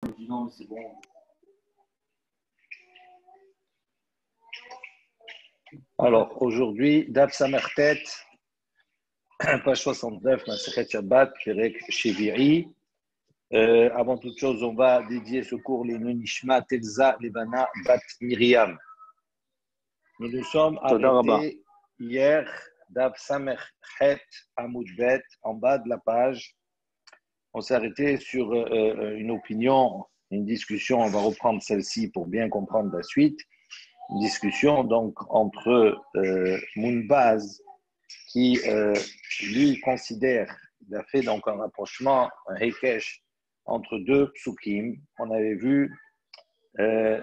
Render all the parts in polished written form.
Je dis non, mais c'est bon. Alors, aujourd'hui, Daf Samertet, page 69, Masechet Shabbat, Perek Sheviri. Avant toute chose, on va dédier ce cours les Nishma Telza Levana Bat Miriam. Nous nous sommes arrêtés hier, Daf Samerhet Amoudbet, en bas de la page. On s'est arrêté sur une opinion, une discussion. On va reprendre celle-ci pour bien comprendre la suite. Une discussion donc entre Mounbaz qui lui considère, il a fait donc un rapprochement, un hekesh entre deux psukim. On avait vu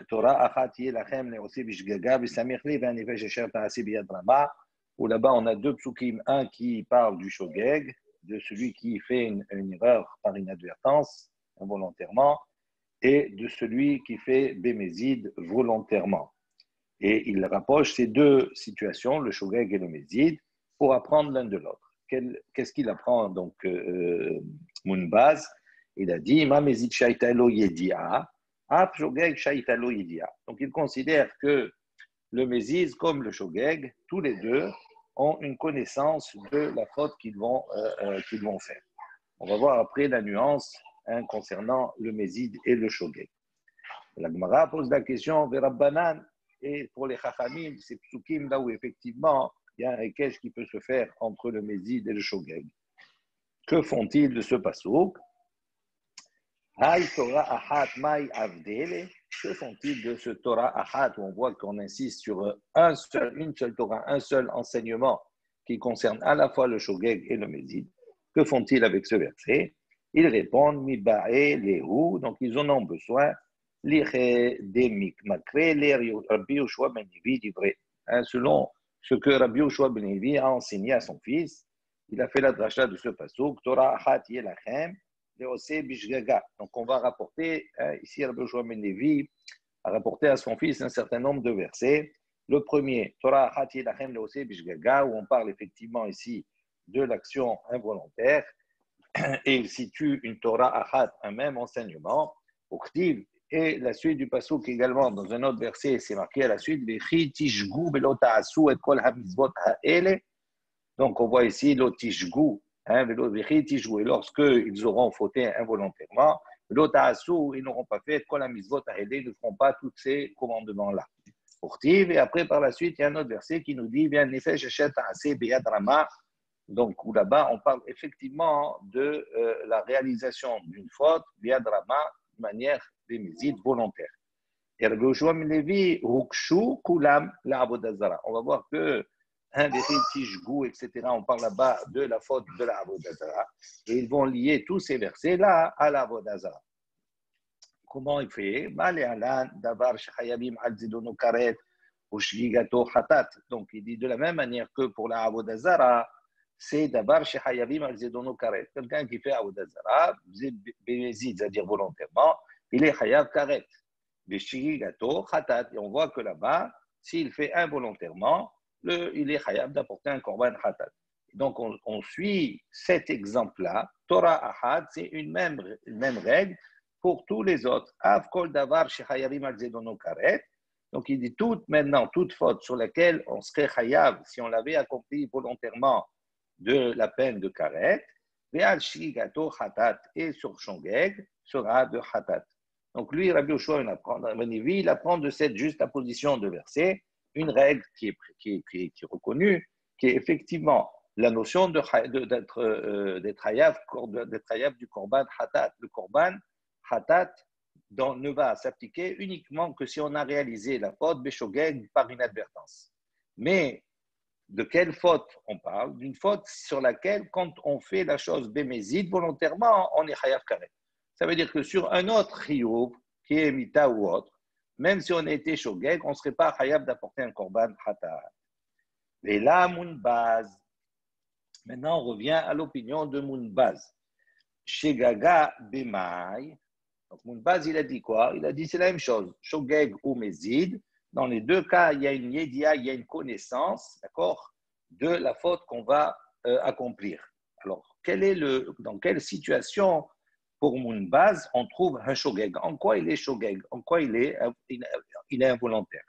Torah achat yelachem le'oseh bishgaga v'samich li v'hanefesh asher ta'aseh biyad rama, où là-bas on a deux psukim, un qui parle du shogeg, de celui qui fait une erreur par inadvertance, involontairement, et de celui qui fait bémézid volontairement. Et il rapproche ces deux situations, le shogeg et le mézid, pour apprendre l'un de l'autre. Qu'est-ce qu'il apprend donc Mounbaz? Il a dit Ma mézid shaitalo yedia, ap shogeg shaitalo yedia. Donc il considère que le mézid comme le shogeg, tous les deux ont une connaissance de la faute qu'ils vont faire. On va voir après la nuance concernant le mézid et le shogeg. La Gemara pose la question Verabbanan. Et pour les Chachamim, c'est psukim là où effectivement il y a un hekesh qui peut se faire entre le mézid et le shogeg. Que font-ils de ce pasouk? Hay Torah achat mai avdele. Que font-ils de ce Torah achat où on voit qu'on insiste sur une seule Torah, un seul enseignement qui concerne à la fois le shogeg et le mézid? Que font-ils avec ce verset? Ils répondent Mibae lehu, donc ils en ont besoin. Selon ce que Rabbi Yoshua ben Levi a enseigné à son fils, il a fait la dracha de ce pasuk, Torah achat yelachem le'oseh bishgaga. Donc on va rapporter, ici Rabbi Yoshua ben Levi a rapporté à son fils un certain nombre de versets. Le premier, Torah achat yelachem le'oseh bishgaga, où on parle effectivement ici de l'action involontaire, et il situe une Torah achat, un même enseignement, uktiv. Et la suite du pasuk également, dans un autre verset, c'est marqué à la suite, donc on voit ici l'otishgu, et lorsque ils auront fauté involontairement, ils n'auront pas fait, ils ne feront pas tous ces commandements-là. Et après, par la suite, il y a un autre verset qui nous dit, donc où là-bas, on parle effectivement de la réalisation d'une faute, biadrama, de manière bémézid volontaire. Et Rabbi Yoshua ben Levi, Hukshu Kulam la Avodazara. On va voir que Tishgou, etc., on parle là-bas de la faute de la Avodazara. Et ils vont lier tous ces versets-là à la Avodazara. Comment il fait? Davar Shachayabim al Zidono Karet, Ushgigato Hatat. Donc il dit de la même manière que pour la Avodazara, c'est Davar Shachayabim al Zidono Karet. Quelqu'un qui fait Avodazara, bémézid, c'est-à-dire volontairement, il est Chayav Karet. Et on voit que là-bas, s'il fait involontairement, il est Chayav d'apporter un korban Khatat. Donc on suit cet exemple-là. Torah Ahad, c'est une même règle pour tous les autres. Av kol davar shechayavim al zedono karet. Donc il dit maintenant, toute faute sur laquelle on serait Chayav si on l'avait accompli volontairement de la peine de karet, ve'al shigato Khatat, et sur shogeg sera de Khatat. Donc lui, Rabbi Yoshua il apprend de cette juxtaposition de versets une règle qui est reconnue, qui est effectivement la notion d'être hayav du korban hatat. Le korban hatat ne va s'appliquer uniquement que si on a réalisé la faute beshogeg par inadvertance. Mais de quelle faute on parle? D'une faute sur laquelle, quand on fait la chose bémézid volontairement, on est hayav karet. Ça veut dire que sur un autre chiyuv, qui est mita ou autre, même si on était shogeg, on ne serait pas chayav d'apporter un korban hatat. Et là, Mounbaz. Maintenant, on revient à l'opinion de Mounbaz. Shegaga bemai. Donc, Mounbaz, il a dit quoi? Il a dit c'est la même chose. Shogeg ou mézid. Dans les deux cas, il y a une yedia, il y a une connaissance, d'accord, de la faute qu'on va accomplir. Alors, dans quelle situation pour Mounbaz, on trouve un shogeg. En quoi il est shogeg? En quoi il est involontaire?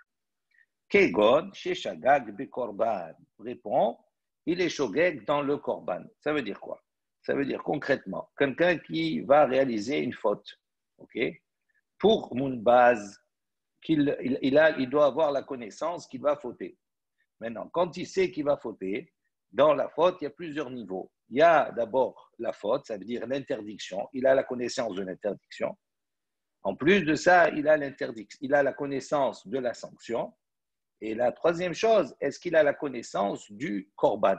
Kegon, chez Shagag, Bekorban, répond, il est shogeg dans le korban. Ça veut dire quoi? Ça veut dire concrètement, quelqu'un qui va réaliser une faute, ok? Pour Mounbaz, il doit avoir la connaissance qu'il va fauter. Maintenant, quand il sait qu'il va fauter, dans la faute, il y a plusieurs niveaux. Il y a d'abord la faute, ça veut dire l'interdiction. Il a la connaissance de l'interdiction. En plus de ça, il a la connaissance de la sanction. Et la troisième chose, est-ce qu'il a la connaissance du korban?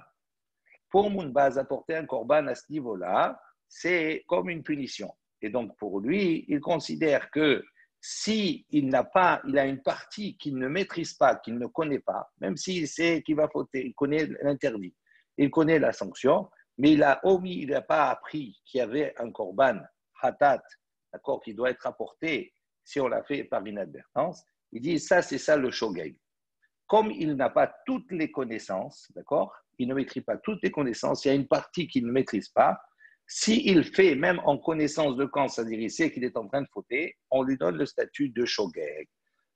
Pour Mounbaz, apporter un korban à ce niveau-là, c'est comme une punition. Et donc, pour lui, il considère que si il a une partie qu'il ne maîtrise pas, qu'il ne connaît pas, même s'il sait qu'il va fauter, il connaît l'interdit, il connaît la sanction, mais il n'a pas appris qu'il y avait un korban, hatat, d'accord, qui doit être apporté si on l'a fait par inadvertance. Il dit, ça, c'est ça le shogeg. Comme il n'a pas toutes les connaissances, d'accord, il ne maîtrise pas toutes les connaissances, il y a une partie qu'il ne maîtrise pas. S'il fait, même en connaissance de cause, c'est-à-dire il sait qu'il est en train de fauter, on lui donne le statut de shogeg.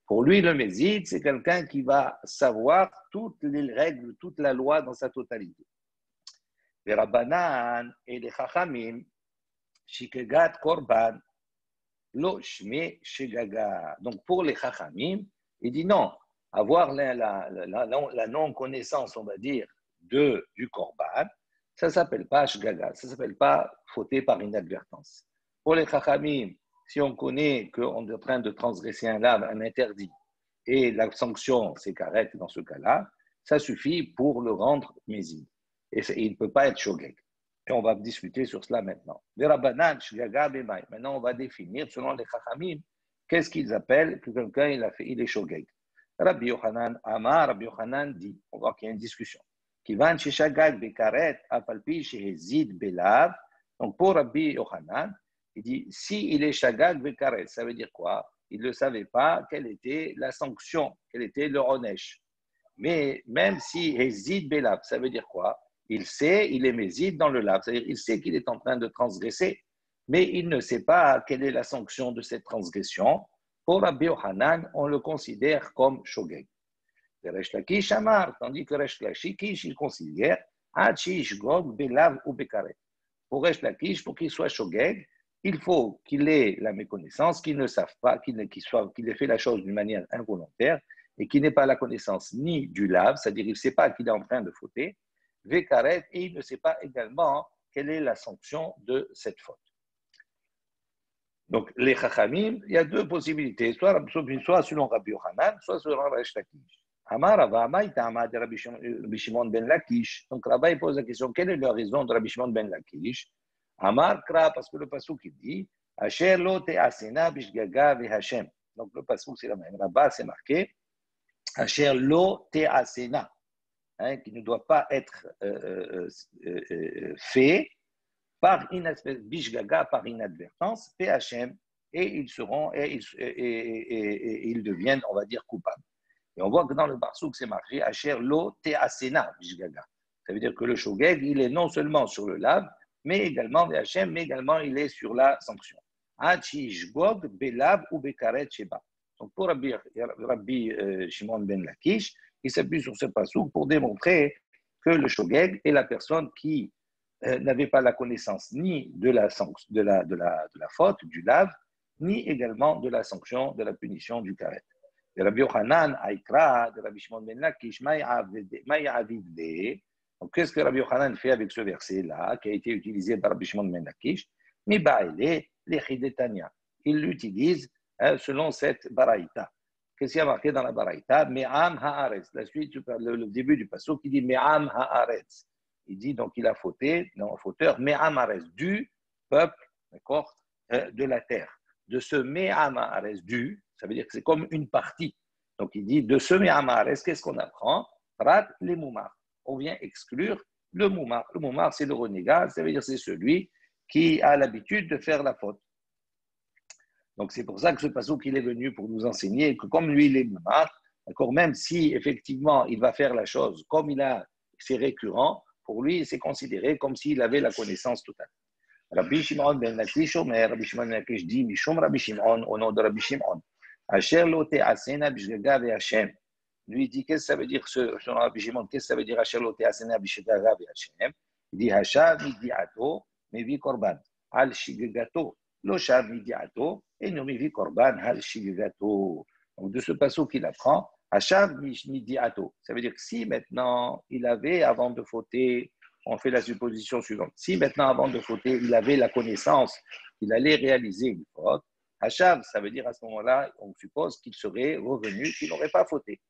Pour lui, le mézid, c'est quelqu'un qui va savoir toutes les règles, toute la loi dans sa totalité. Les Rabbanan et les Chachamim, Shikegat Korban, Lo Shme Shegaga. Donc pour les Chachamim, il dit non, avoir la non-connaissance, on va dire, du Korban, ça ne s'appelle pas Shgaga, ça ne s'appelle pas fauter par inadvertance. Pour les Chachamim, si on connaît qu'on est en train de transgresser un interdit, et la sanction, c'est karet dans ce cas-là, ça suffit pour le rendre mézid. Et il ne peut pas être shogeg. Et on va discuter sur cela maintenant. Maintenant, on va définir, selon les chachamim, qu'est-ce qu'ils appellent que quelqu'un il est shogeg. Rabbi Yochanan Amar, Rabbi Yochanan dit, on voit qu'il y a une discussion. Kivan sheshagag bekaret afalpi shehezid belav. Donc pour Rabbi Yochanan, il dit, si il est shagag bekaret, ça veut dire quoi? Il ne savait pas quelle était la sanction, quel était le onesh. Mais même si hezid belav, ça veut dire quoi? Il sait, il est mézid dans le lave, c'est-à-dire il sait qu'il est en train de transgresser, mais il ne sait pas quelle est la sanction de cette transgression. Pour Rabbi Yochanan, on le considère comme shogeg. Le Resh Lakish Amar, tandis que Resh Lakish, il considère Hachish Gog Belav ou Bekaret. Pour Resh Lakish, pour qu'il soit shogeg, il faut qu'il ait la méconnaissance, qu'il ne sache pas, qu'il ait fait la chose d'une manière involontaire et qu'il n'ait pas la connaissance ni du lave, c'est-à-dire il ne sait pas qu'il est en train de fauter, Vekaret, et il ne sait pas également quelle est la sanction de cette faute. Donc, les Chachamim, il y a deux possibilités, soit selon Rabbi Yochanan, soit selon Resh Lakish. Amar Rava, Maïtama de Rabbi Shimon ben Lakish. Donc, Rava pose la question, quelle est la raison de Rabbi Shimon ben Lakish? Amar Kra, parce que le pasuk il dit, Asher lo te'asena bishgaga v'Hashem. Donc, le pasuk c'est la même. Là-bas, c'est marqué, Asher lo te'asena. Qui ne doit pas être fait par bishgaga, par inadvertance, PHM, et ils seront, et ils deviennent, on va dire, coupables. Et on voit que dans le Barsouk, c'est marqué Asher lo te'asena bishgaga. Ça veut dire que le shogeg, il est non seulement sur le lave, mais également PHM, mais également il est sur la sanction. Hachishgog belav ou bekaret sheba. Donc pour Rabbi Shimon ben Lakish, il s'appuie sur ce passouk pour démontrer que le shogeg est la personne qui n'avait pas la connaissance ni de la faute, du lave, ni également de la sanction, de la punition du karet. De Rabbi Yochanan, Aikra, de Rabbi Shimon ben Lakish, donc qu'est-ce que Rabbi Yochanan fait avec ce verset-là, qui a été utilisé par Rabbi Shimon ben Lakish? Il l'utilise selon cette baraïta. Qu'est-ce qu'il y a marqué dans la baraïta? Me'am haaretz. La suite, le début du pasuk, qui dit Me'am haaretz. Il dit donc il a fauté, non, fauteur, Me'am haaretz, du peuple, d'accord, de la terre. De ce Me'am haaretz, du, ça veut dire que c'est comme une partie. Donc il dit de ce Me'am haaretz, qu'est-ce qu'on apprend? Prat les moumar. On vient exclure le moumar. Le moumar, c'est le renégat, ça veut dire c'est celui qui a l'habitude de faire la faute. Donc, c'est pour ça que ce passouk, il est venu pour nous enseigner que comme lui, il est moumar, d'accord, même si effectivement il va faire la chose comme c'est récurrent, pour lui, c'est considéré comme s'il avait la connaissance totale. Rabbi Shimon ben Lakish Omer, Rabbi Shimon ben Lakish dit, Mishum Rabbi Shimon, au nom de Rabbi Shimon. Asher lo te'asena bishgaga ve'Hashem. Lui dit, qu'est-ce que ça veut dire, selon Rabbi Shimon, qu'est-ce que ça veut dire Asher lo te'asena bishgaga ve'Hashem? Il dit, Hashav midiato, mevi korban, al shigagato, lo shav midiato, et no mevi korban, al shigagato. Donc, de ce passage qu'il apprend, Hashav midiato, ça veut dire que si maintenant il avait, avant de fauter, on fait la supposition suivante. Si maintenant, avant de fauter, il avait la connaissance qu'il allait réaliser une faute, Hashav, ça veut dire à ce moment-là, on suppose qu'il serait revenu, qu'il n'aurait pas fauté.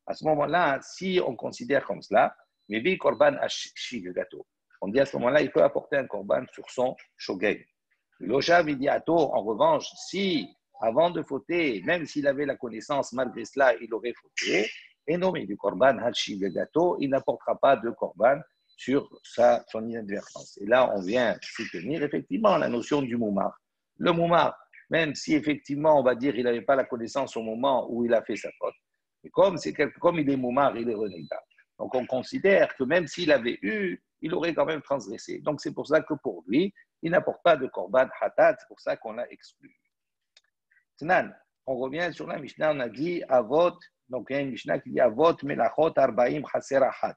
À ce moment-là, si on considère comme cela, Mevi korban gâteau. On dit à ce moment-là, il peut apporter un korban sur son shogeg. L'oshav vidiato, en revanche, si avant de fauter, même s'il avait la connaissance, malgré cela, il aurait fauté, et non, mais du korban gâteau, il n'apportera pas de korban sur son inadvertance. Et là, on vient soutenir effectivement la notion du moumar. Le moumar, même si effectivement, on va dire, il n'avait pas la connaissance au moment où il a fait sa faute, et comme il est moumar, il est renégable. Donc, on considère que même s'il avait eu, il aurait quand même transgressé. Donc, c'est pour ça que pour lui, il n'apporte pas de korban hatat, c'est pour ça qu'on l'a exclu. Tnan, on revient sur la Mishnah, on a dit Avot, donc il y a une Mishnah qui dit Avot melachot arbaim chaserahat.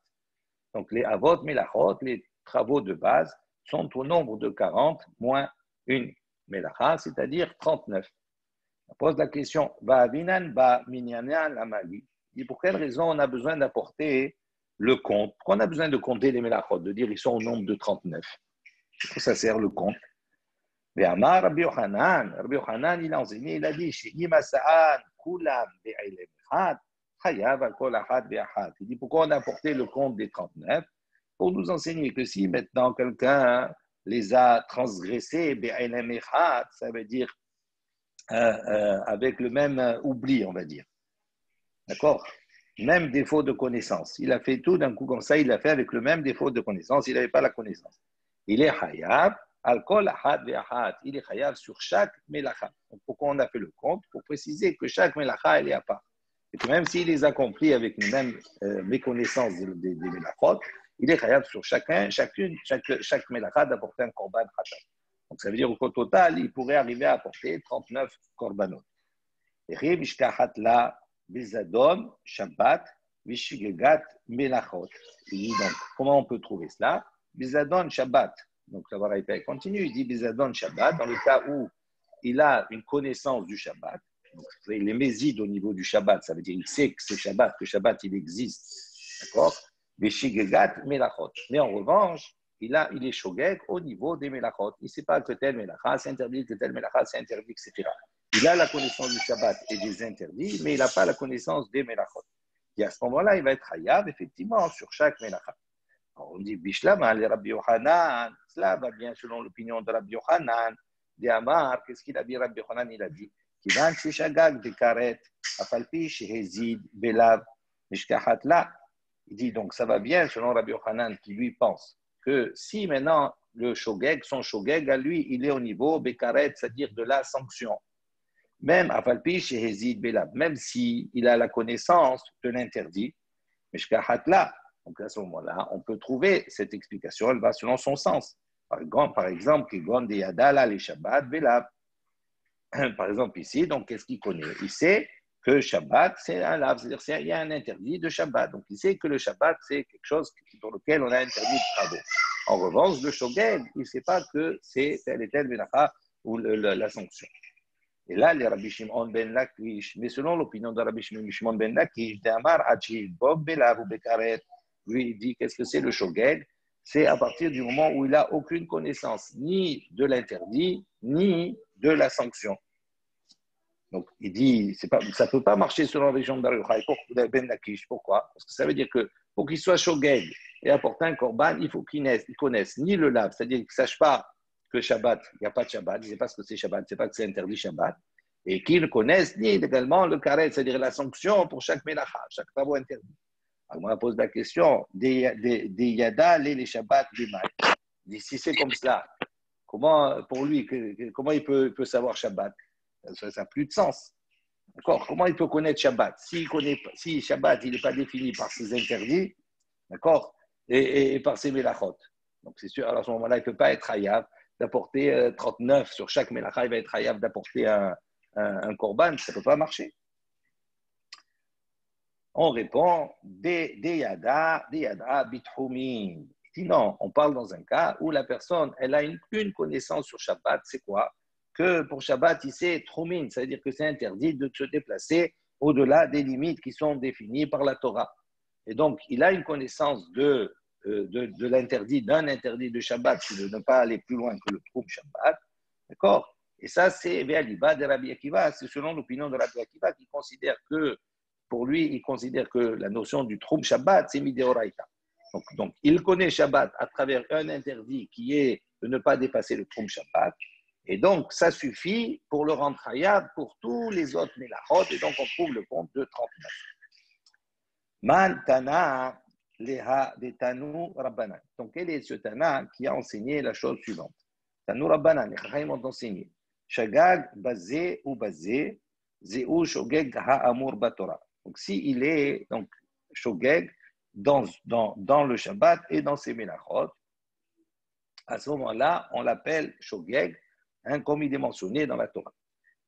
Donc, les avot melachot, les travaux de base, sont au nombre de 40 moins une melacha, c'est-à-dire 39. On pose la question, Va'avinan ba minyanan amali. Pour quelle raison on a besoin d'apporter le compte? Pourquoi on a besoin de compter les melachot, de dire ils sont au nombre de 39? Pourquoi ça sert le compte? Ve'amar Rabbi Yochanan, il a enseigné, il a dit, She'ima sa'an kulam be'ilem echad, chayav al kol achad be'achad. Il dit, pourquoi on a apporté le compte des 39? Pour nous enseigner que si maintenant quelqu'un les a transgressés, be'ilem echad, ça veut dire avec le même oubli, on va dire. D'accord? Même défaut de connaissance. Il a fait tout d'un coup comme ça, il l'a fait avec le même défaut de connaissance, il n'avait pas la connaissance. Il est chayav, al-kol ahad ve'ahad. Il est chayav sur chaque melacha. Donc, pourquoi on a fait le compte? Pour préciser que chaque melacha, elle est à part. Et que même s'il les accomplit avec une même méconnaissance des melachot, il est chayav sur chaque melacha d'apporter un korban hatat. Donc, ça veut dire qu'au total, il pourrait arriver à apporter 39 korbanot. Et mishkahat la bizadon shabbat vishigegat melachot. Donc, comment on peut trouver cela? Bizadon shabbat. Donc, la Baraita continue. Il dit bizadon shabbat dans le cas où il a une connaissance du shabbat. Donc, il est méside au niveau du shabbat. Ça veut dire qu'il sait que c'est shabbat, que shabbat il existe. D'accord? Vishigegat melachot. Mais en revanche, il est shogeg au niveau des melachot. Il ne sait pas que tel melacha c'est interdit, que tel melacha c'est interdit, etc. Il a la connaissance du Shabbat et des interdits, mais il n'a pas la connaissance des melachot. Et à ce moment-là, il va être hayav, effectivement, sur chaque melacha. On dit, Bishlama, le Rabbi Yochanan, cela va bien selon l'opinion de Rabbi Yochanan. De Amar, qu'est-ce qu'il a dit, Rabbi Yochanan? Il a dit, Kivan Shishagag de Karet, Afalpi Shehezid, Belav, Mishkahat la. Il dit, donc ça va bien selon Rabbi Yochanan qui lui pense que si maintenant le shogeg, son shogeg à lui, il est au niveau Bekaret, c'est-à-dire de la sanction. Même Afalpi Shehezid Belab, même s'il a la connaissance de l'interdit, là, donc à ce moment-là, on peut trouver cette explication, elle va selon son sens. Par exemple, les Shabbat Belab. Par exemple, ici, donc qu'est-ce qu'il connaît? Il sait que Shabbat, c'est un lave, c'est-à-dire qu'il y a un interdit de Shabbat. Donc il sait que le Shabbat, c'est quelque chose pour lequel on a interdit de travaux. En revanche, le Shogeg, il ne sait pas que c'est tel et tel Melacha ou la sanction. Et là, les Rabbi Shimon ben Lakish, mais selon l'opinion de Rabbi Shimon ben Lakish, d'Amar Hachid, Bob Belav ou Bekaret, lui, il dit qu'est-ce que c'est le Shogeg? C'est à partir du moment où il n'a aucune connaissance, ni de l'interdit, ni de la sanction. Donc, il dit, ça ne peut pas marcher selon la région de Ben Lakish. Pourquoi? Parce que ça veut dire que pour qu'il soit Shogeg et apporter un korban, il faut qu'il connaisse ni le lave, c'est-à-dire qu'il ne sache pas que Shabbat, il n'y a pas de Shabbat, il ne sait pas ce que c'est Shabbat, il ne sait pas que c'est interdit Shabbat, et qu'il ne connaisse ni également le karet, c'est-à-dire la sanction pour chaque melacha, chaque travaux interdit. Alors, on pose la question, des yada, les Shabbat, des mal. Si c'est comme cela, comment, pour lui, comment il peut savoir Shabbat? Ça n'a plus de sens. D'accord? Comment il peut connaître Shabbat? Si Shabbat, il n'est pas défini par ses interdits, d'accord? Et par ses mélachot. Donc, c'est sûr, alors à ce moment-là, il ne peut pas être hayav. d'apporter 39 sur chaque mélacha, il va être chayav d'apporter un korban, ça ne peut pas marcher. On répond, Deyada bithumin. Non, on parle dans un cas où la personne, elle a une connaissance sur Shabbat, c'est quoi? Que pour Shabbat, il sait Trumin, c'est-à-dire que c'est interdit de se déplacer au-delà des limites qui sont définies par la Torah. Et donc, il a une connaissance de l'interdit, d'un interdit de Shabbat, c'est de ne pas aller plus loin que le Troum Shabbat, d'accord? Et ça, c'est Ve'aliba de Rabbi Akiva, c'est selon l'opinion de Rabbi Akiva qui considère que, pour lui, il considère que la notion du Troum Shabbat, c'est Mideoraita. Donc, il connaît Shabbat à travers un interdit qui est de ne pas dépasser le Troum Shabbat. Et donc, ça suffit pour le rendre Hayab pour tous les autres Melachot. Et donc, on trouve le compte de 39. Man Tana Leha de Tanu Rabbanan. Donc, quel est ce Tana qui a enseigné la chose suivante? Tanu Rabbanan, les Chachamim ont enseigné. Shagag Bazé ou Bazé, Zéou Shogeg Ha'amur Batora. Donc, s'il est donc Shogeg, dans le Shabbat et dans ses Melachot, à ce moment-là, on l'appelle Shogeg, comme il est mentionné dans la Torah.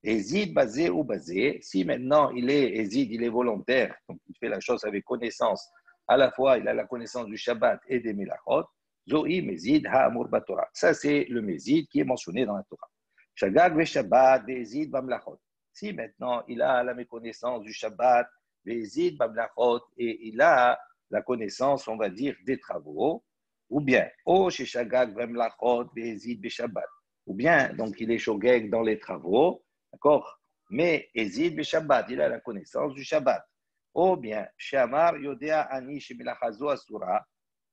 Ezid basé ou basé, si maintenant il est volontaire, donc il fait la chose avec connaissance, à la fois il a la connaissance du Shabbat et des Melachot, Zohi Mezid Ha'amur Batora. Ça c'est le Mezid qui est mentionné dans la Torah. Shagag ve Shabbat, Vezid Bamlachot. Si maintenant il a la méconnaissance du Shabbat, Vezid Bamlachot, et il a la connaissance, on va dire, des travaux, ou bien, O Shagag Bamlachot, Vezid Beshabbat. Ou bien, donc il est Shogeg dans les travaux, d'accord? Mais Ezid Beshabbat, il a la connaissance du Shabbat. Ou bien, Shamar Yodea Ani Shemilachazo Asura.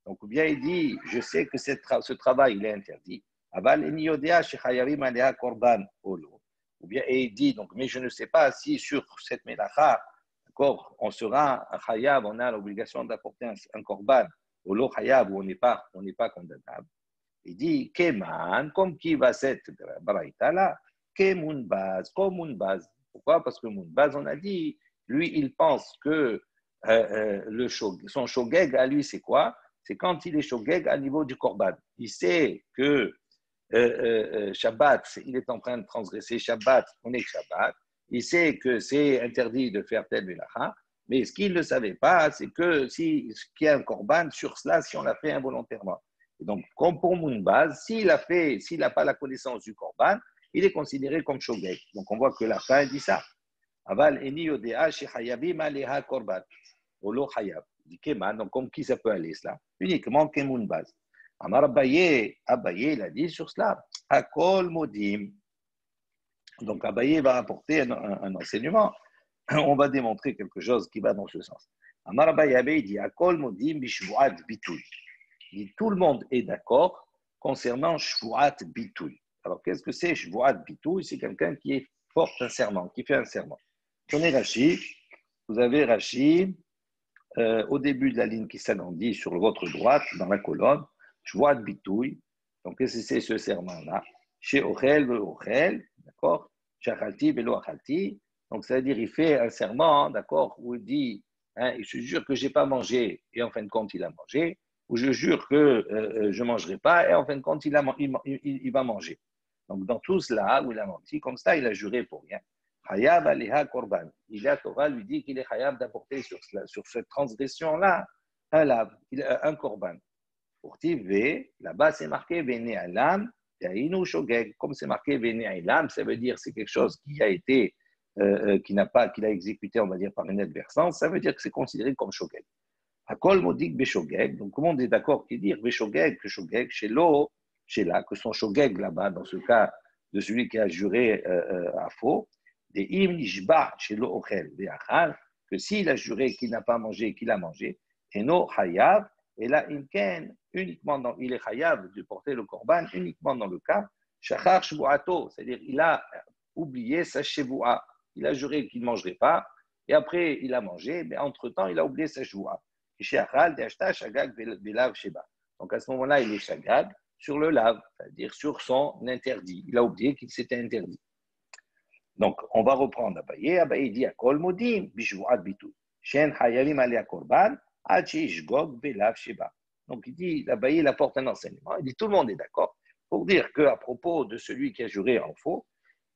Donc, ou bien il dit, je sais que ce travail, il est interdit. Aval Eni Yodea Shechayavim Alea Korban Olo. Ou bien, et il dit, donc, mais je ne sais pas si sur cette Melacha, d'accord, on sera un Chayav, on a l'obligation d'apporter un Korban. Olo Chayav, où on n'est pas condamnable. Il dit, Keman, comme qui va cette baraïta-là, Kemunbaz, comme Munbaz. Pourquoi? Parce que Munbaz, on a dit, lui, il pense que son shogeg à lui, c'est quoi? C'est quand il est shogeg à niveau du korban. Il sait que Shabbat, il est en train de transgresser Shabbat, on est Shabbat. Il sait que c'est interdit de faire tel melacha, mais ce qu'il ne savait pas, c'est que qu'il y a un korban sur cela si on l'a fait involontairement. Et donc, comme pour Mounbaz, s'il n'a pas la connaissance du korban, il est considéré comme shogeg. Donc, on voit que la fin dit ça. Aval eni yodea shechayabim aleha korban. Olo chayab. Dit Keman, donc comme qui ça peut aller cela? Uniquement Kemounbaz. Amar Abaye, il a dit sur cela. Akol modim. Donc, Abaye va apporter un enseignement. On va démontrer quelque chose qui va dans ce sens. Amar Abaye dit Akol modim bishvuat bituy. Tout le monde est d'accord concernant Shvuat Bitoui. Alors, qu'est-ce que c'est Shvuat Bitoui? C'est quelqu'un qui porte un serment, qui fait un serment. Prenez Rashi. Vous avez Rashi au début de la ligne qui s'agrandit sur votre droite, dans la colonne. Shvuat Bitoui. Donc, qu'est-ce que c'est ce serment-là? Chez Ochel, Ochel, d'accord? Shachalti, Velo Achalti. Donc, c'est-à-dire, il fait un serment, d'accord, où il dit, il se jure que je n'ai pas mangé, et en fin de compte, il a mangé. Où je jure que je ne mangerai pas, et en fin de compte, il va manger. Donc, dans tout cela, où il a menti, comme ça, il a juré pour rien. Chayav aleha korban. La Torah lui dit qu'il est chayav d'apporter sur cette transgression-là un korban. Pour Tivé, là-bas, c'est marqué Vene Alam, Yainu Shogeg. Comme c'est marqué Vene Alam, ça veut dire que c'est quelque chose qui a été, qu'il a exécuté, on va dire, par une adversaire, ça veut dire que c'est considéré comme Shogeg. Akol modik beshogeg. Donc, comment on est d'accord qui dire beshogeg, que shogeg, chez l'eau, chez là, que son shogeg là-bas, dans ce cas de celui qui a juré à faux, des im nishba, chez l'eau ochel, des achal, que s'il a juré qu'il n'a pas mangé, qu'il a mangé, et no hayav, et là, imken, uniquement il est hayav de porter le korban, uniquement dans le cas, shachar shvuato, c'est-à-dire il a oublié sa shevua, il a juré qu'il ne mangerait pas, et après il a mangé, mais entre-temps, il a oublié sa shevua. Donc à ce moment-là, il est shagag sur le lave, c'est-à-dire sur son interdit. Il a oublié qu'il s'était interdit. Donc on va reprendre Abaye. Abaye dit Akol modim bishvuat bitul. Shen hayavim alea korban ad sheishgog belav sheba. Donc il dit, Abaye il apporte un enseignement. Il dit tout le monde est d'accord pour dire qu'à propos de celui qui a juré en faux,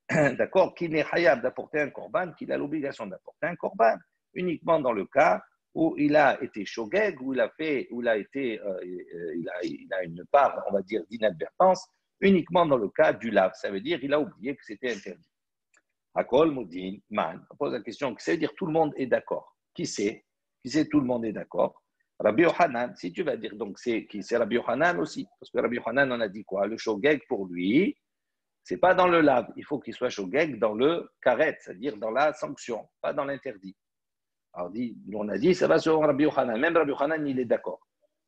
d'accord, qu'il n'est hayab d'apporter un korban, qu'il a l'obligation d'apporter un korban, uniquement dans le cas où il a été shogeg, où il a une part, on va dire, d'inadvertance, uniquement dans le cas du lave. Ça veut dire qu'il a oublié que c'était interdit. Akol Moudin, Man, on pose la question, ça veut dire tout le monde est d'accord. Qui sait tout le monde est d'accord? Rabbi Yohanan, si tu vas dire donc c'est Rabbi Yohanan aussi, parce que Rabbi Yohanan on a dit quoi? Le shogeg pour lui, c'est pas dans le lave, il faut qu'il soit shogeg dans le karet, c'est-à-dire dans la sanction, pas dans l'interdit. Alors on a dit ça va sur Rabbi Yohanan, même Rabbi Yohanan il est d'accord.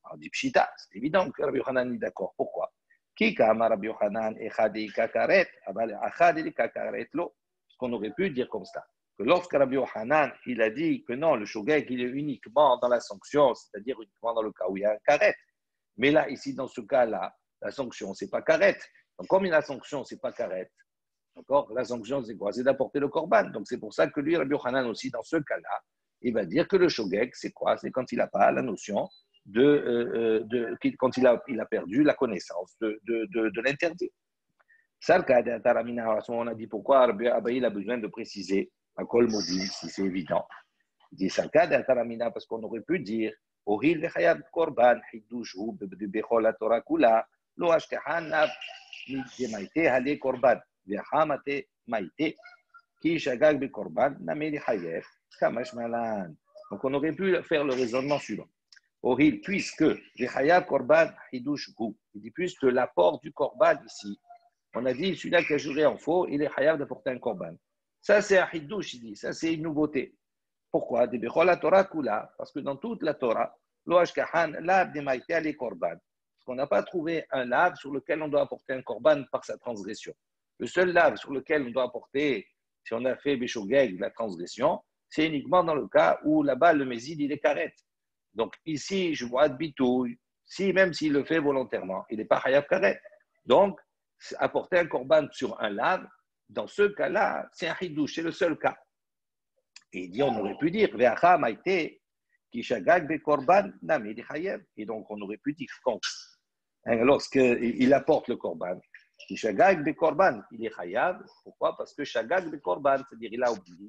Alors on dit pshita, c'est évident que Rabbi Yohanan est d'accord. Pourquoi? Qui kama Rabbi Yohanan echadi kakaret, abal achadi kakaret lo. Ce qu'on aurait pu dire comme ça. Que lorsque Rabbi Yohanan, il a dit que non, le shogeg, il est uniquement dans la sanction, c'est-à-dire uniquement dans le cas où il y a un karet. Mais là, ici, dans ce cas-là, la sanction, c'est pas karet. Donc, comme la sanction, c'est pas karet, d'accord, la sanction, c'est quoi? C'est d'apporter le korban. Donc, c'est pour ça que lui, Rabbi Yohanan aussi, dans ce cas-là, il va dire que le shogeg, c'est quoi? C'est quand il n'a pas la notion quand il a perdu la connaissance de l'interdit. Salka de Taramina, à ce moment on a dit pourquoi Abaye a besoin de préciser à Kol Modin, si c'est évident. Il dit Salka de Taramina parce qu'on aurait pu dire Ohil vechayab korban hidushu bechol la Torah kula lo ashtehan de maite hale korban vehamate maite ki shagag be korban nameli hayef kamash malan. Donc on aurait pu faire le raisonnement suivant. Ohil, puisque vechayab korban hidushu, il dit puisque l'apport du korban ici, on a dit, celui-là qui a juré en faux, il est hayab d'apporter un korban. Ça, c'est un hidouche, il dit. Ça, c'est une nouveauté. Pourquoi? Parce que dans toute la Torah, les korban. Parce qu'on n'a pas trouvé un lave sur lequel on doit apporter un korban par sa transgression. Le seul lave sur lequel on doit apporter, si on a fait Béchogeg, la transgression, c'est uniquement dans le cas où là-bas, le méside, il est karet. Donc ici, je vois de bitouille. Même s'il le fait volontairement, il n'est pas hayab karet. Donc, apporter un korban sur un lave, dans ce cas-là, c'est un hidouche, c'est le seul cas. Et il dit, on aurait pu dire, et donc on aurait pu dire, lorsqu'il apporte le korban, il est chayav. Pourquoi? Parce que shagag be korban, c'est-à-dire il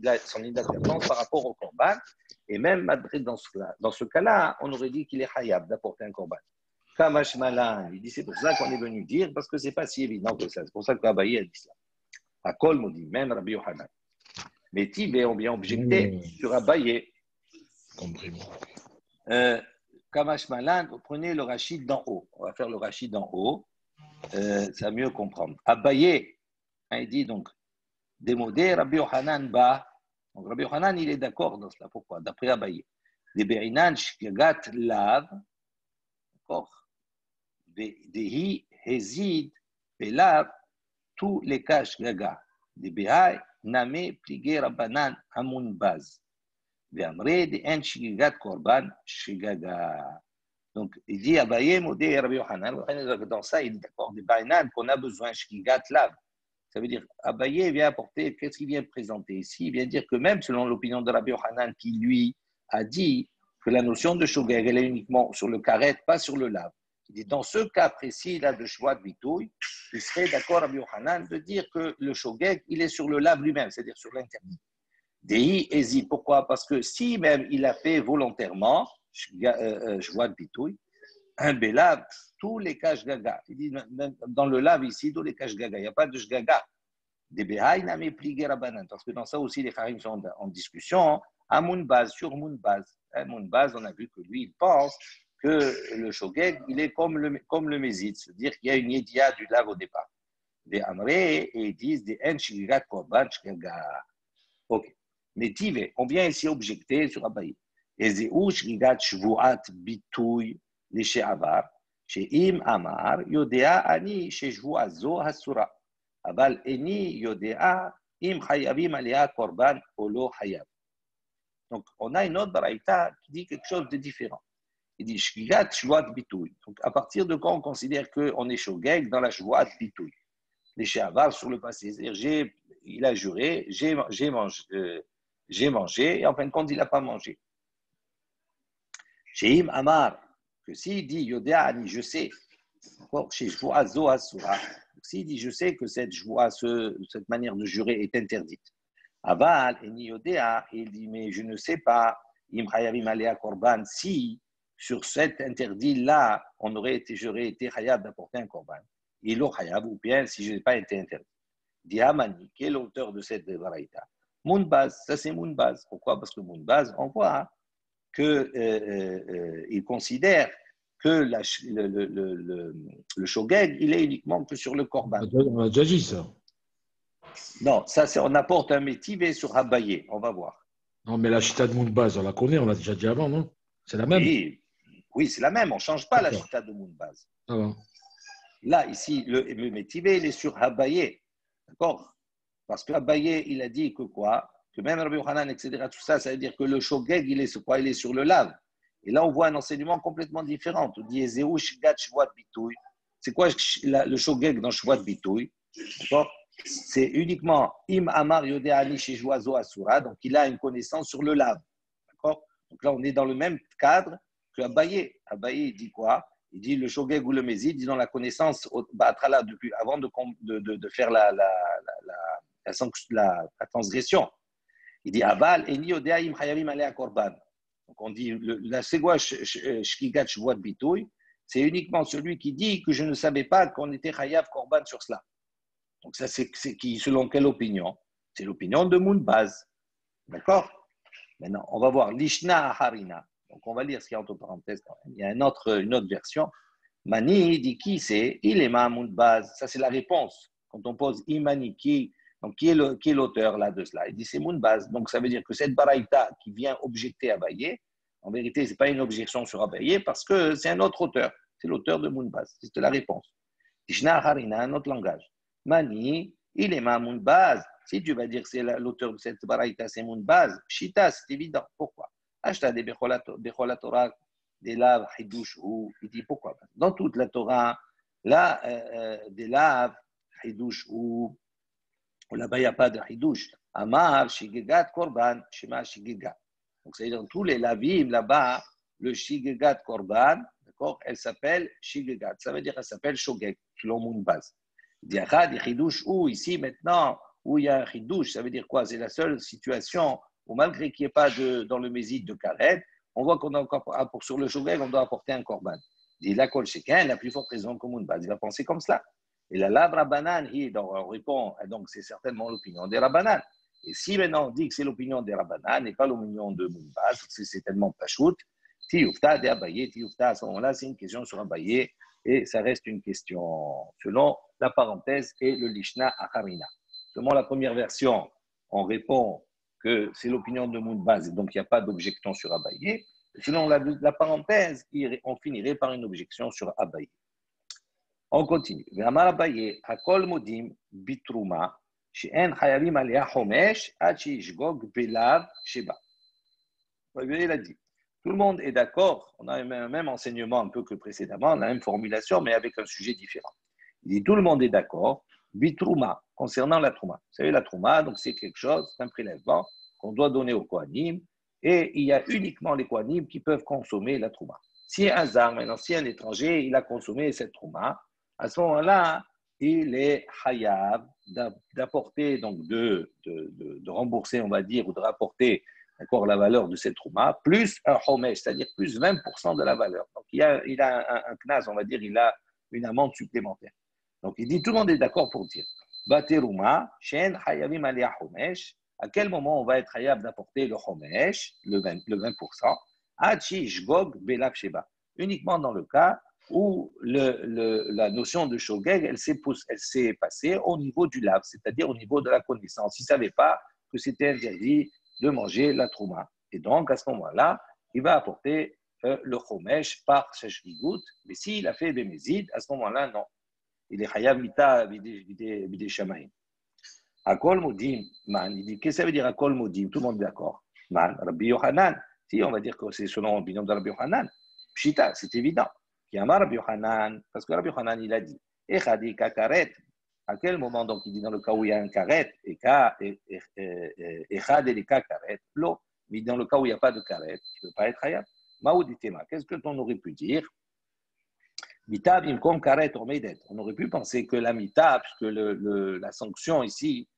a son inadvertance par rapport au korban, et même dans ce cas-là, on aurait dit qu'il est chayav d'apporter un korban. Kamash Malan, il dit c'est pour ça qu'on est venu dire, parce que c'est pas si évident que ça. C'est pour ça que Abaye a dit cela. À Kol Modi, même Rabbi Yohanan. Mais Tibé ont bien objecté sur Abaye. Kamash Malan, vous prenez le Rachid d'en haut. On va faire le Rachid d'en haut. Ça va mieux comprendre. Abaye, il dit donc, démodé Rabbi Yohanan ba. Donc Rabbi Yohanan, il est d'accord dans cela. Pourquoi? D'après Abaye. Les Berinan shgagat lav. D'accord? Dehi hezid belav tous les kash gaga de behai name pligé rabbanan amun baz ve'amre de en shigat korban shigaga. Donc il dit Abaye modé Rabbi Yohanan, dans ça il est d'accord des bainan qu'on a besoin shigat lav. Ça veut dire Abaye vient apporter, qu'est-ce qu'il vient présenter ici? Il vient dire que même selon l'opinion de Rabbi Yohanan qui lui a dit que la notion de shogeg elle est uniquement sur le karet, pas sur le lav. Il dit, dans ce cas précis là de choix de bitouille, il serait d'accord Rabbi Yohanan de dire que le shogeg, il est sur le lave lui-même, c'est-à-dire sur l'interdit. Dei hésite. Pourquoi? Parce que si même il a fait volontairement, choix de bitouille, un belav, tous les caches gaga. Il dit, dans le lave ici, tous les caches gaga, il n'y a pas de gaga. Des behai n'amé pligé rabanan. Parce que dans ça aussi, les harim sont en discussion. À Mounbaz, sur Mounbaz. Mounbaz, on a vu que lui, il pense que le shogeg, il est comme le méside, c'est-à-dire qu'il y a une yédia du lave au départ. Des amré, et ils disent des en shigat korban shgaga. Ok. Mais Tivé, on vient ici objecter sur Abaye. Et zéou shigat shvuat bitouy les she'avar, she'im amar, yodea ani she'shvuat zo hasura. Abal eni yodea im chayavim alia korban ou lo chayav. Donc, on a une autre baraïta qui dit quelque chose de différent. Il dit shkigat shvuat bitouy. Donc, à partir de quand on considère qu'on est shogeg dans la shvuat bitouy? Les she'avar sur le passé. C'est-à-dire, il a juré, j'ai mangé, et en fin de compte, il n'a pas mangé. She'im amar, que s'il dit yodea ani, je sais, D'accord? Chez Jvoa Zo Asura. S'il dit, je sais que cette joie, cette manière de jurer est interdite. Aval, et Niyodea, il dit, mais je ne sais pas, Im Hayavim Alea Korban, si sur cet interdit-là, j'aurais été Hayab d'apporter un Korban. Il est Hayab, ou bien si je n'ai pas été interdit. Diamani, qui est l'auteur de cette Varaïta? Mounbaz, ça c'est Mounbaz. Pourquoi? Parce que Mounbaz, on voit qu'il considère que le shogeg, il est uniquement que sur le korban. On a déjà dit ça. Non, ça c'est on apporte un métivé sur Abayé, on va voir. Non, mais la chita de Mounbaz, on la connaît, on l'a déjà dit avant, non? C'est la même? Oui, oui, c'est la même, on ne change pas la D'accord. chita de Mounbaz. Ça va. Là, ici, le métivé, il est sur Abayé, d'accord? Parce que Abayé, il a dit que quoi? Que même Rabbi Yochanan, etc., tout ça, ça veut dire que le shogeg, il est sur quoi? Il est sur le lave. Et là, on voit un enseignement complètement différent. On dit Ezeu Shgat Shvoat Bitouy. C'est quoi le shogeg dans Shvoat Bitouy? D'accord? C'est uniquement Im Amar Yodeani chez Joazo Asura. Donc, il a une connaissance sur le lave. D'accord? Donc là, on est dans le même cadre que Abaye. Abaye, il dit quoi? Il dit le shogeg ou le mézid, ils ont la connaissance depuis, avant de faire la transgression. Il dit Aval, Eni Yodea Im Hayavim Alea Korban. Donc on dit, la Segwa Shkigat Shvoat Bitouy, c'est uniquement celui qui dit que je ne savais pas qu'on était Hayav Korban sur cela. Donc ça, c'est qui, selon quelle opinion? C'est l'opinion de Mounbaz. D'accord? Maintenant, on va voir l'Ishna Harina. Donc on va lire ce qu'il y a entre parenthèses. Il y a une autre version. Mani dit qui c'est? Il est Mounbaz. Ça, c'est la réponse. Quand on pose Imani, donc, qui est l'auteur là de cela? Il dit c'est Mounbaz. Donc, ça veut dire que cette baraïta qui vient objecter Abaye, en vérité, ce n'est pas une objection sur Abaye parce que c'est un autre auteur. C'est l'auteur de Mounbaz. C'est la réponse. Ishna Harina, un autre langage. Mani, il est Mounbaz. Si tu vas dire que c'est l'auteur de cette baraïta, c'est Mounbaz, Shita, c'est évident. Pourquoi? Ashta des Bechola Torah, des laves, Hidush, ou il dit pourquoi? Dans toute la Torah, là, des laves, Hidush, ou là-bas, il n'y a pas de Hidush. Amar, Shigegat, Korban, Shema, Shigegat. Donc, c'est-à-dire dans tous les lavim, là-bas, le Shigegat, Korban, d'accord, elle s'appelle Shigegat. Ça veut dire qu'elle s'appelle Shogeg, selon Mounbaz. Il dit, Hidush, ou ici, maintenant, où il y a un Hidush, ça veut dire quoi? C'est la seule situation où, malgré qu'il n'y ait pas dans le Mésid de Karet, on voit qu'on a encore, sur le Shogeg, on doit apporter un Korban. Il dit, la Kol Sheken, la plus forte raison que Mounbaz, il va penser comme cela. Et la lave Rabbanan, on répond, donc c'est certainement l'opinion des Rabbanan. Et si maintenant on dit que c'est l'opinion des Rabbanan et pas l'opinion de Mounbaz, c'est tellement pachout, Tioufta de Abaye, Tioufta, à ce moment-là, c'est une question sur Abaye et ça reste une question selon la parenthèse et le Lishna Acharina. Selon la première version, on répond que c'est l'opinion de Mounbaz et donc il n'y a pas d'objection sur Abaye. Selon la parenthèse, on finirait par une objection sur Abaye. On continue. Ve'amar Abaye, hakol modim bitruma, she'en chayavim alea homesh, ad she'yishgog belav sheba. Il a dit, tout le monde est d'accord, on a le même enseignement un peu que précédemment, la même formulation, mais avec un sujet différent. Il dit, tout le monde est d'accord, bitruma, concernant la trouma. Vous savez, la trouma, donc c'est quelque chose, c'est un prélèvement qu'on doit donner aux kohanim, et il y a uniquement les kohanim qui peuvent consommer la trouma. Si un zar, maintenant, si un étranger, il a consommé cette trouma, à ce moment-là, il est hayav d'apporter, donc de rembourser, on va dire, ou de rapporter d'accord, la valeur de cette trouma, plus un homesh, c'est-à-dire plus 20% de la valeur. Donc il a un knas, on va dire, il a une amende supplémentaire. Donc il dit, tout le monde est d'accord pour dire, baterouma, shen hayavim aliyah homesh, à quel moment on va être hayav d'apporter le homesh, le 20%, achi shgog belav sheba, uniquement dans le cas où la notion de shogeg, elle s'est passée au niveau du lave, c'est-à-dire au niveau de la connaissance. Il ne savait pas que c'était interdit de manger la trouma. Et donc, à ce moment-là, il va apporter le chomesh par shashrigout, mais s'il a fait des mésides, à ce moment-là, non. Il est chayav mita bidé shamaim. Akol modim, man, il dit, qu'est-ce que ça veut dire akol modim? Tout le monde est d'accord. Man, Rabbi Yochanan, si on va dire que c'est selon l'opinion de Rabbi Yochanan, pshita, c'est évident. Qui amar Rabbi Yochanan, parce que Rabbi Yochanan, il a dit, echadi kakaret, à quel moment, donc, il dit dans le cas où il y a un karet, echad et les karet, l'eau, mais dans le cas où il n'y a pas de karet, il ne peut pas être hayab. Maouditema, qu'est-ce que l'on aurait pu dire? Mita bimkom karet omedet. On aurait pu penser que la mita, puisque la sanction ici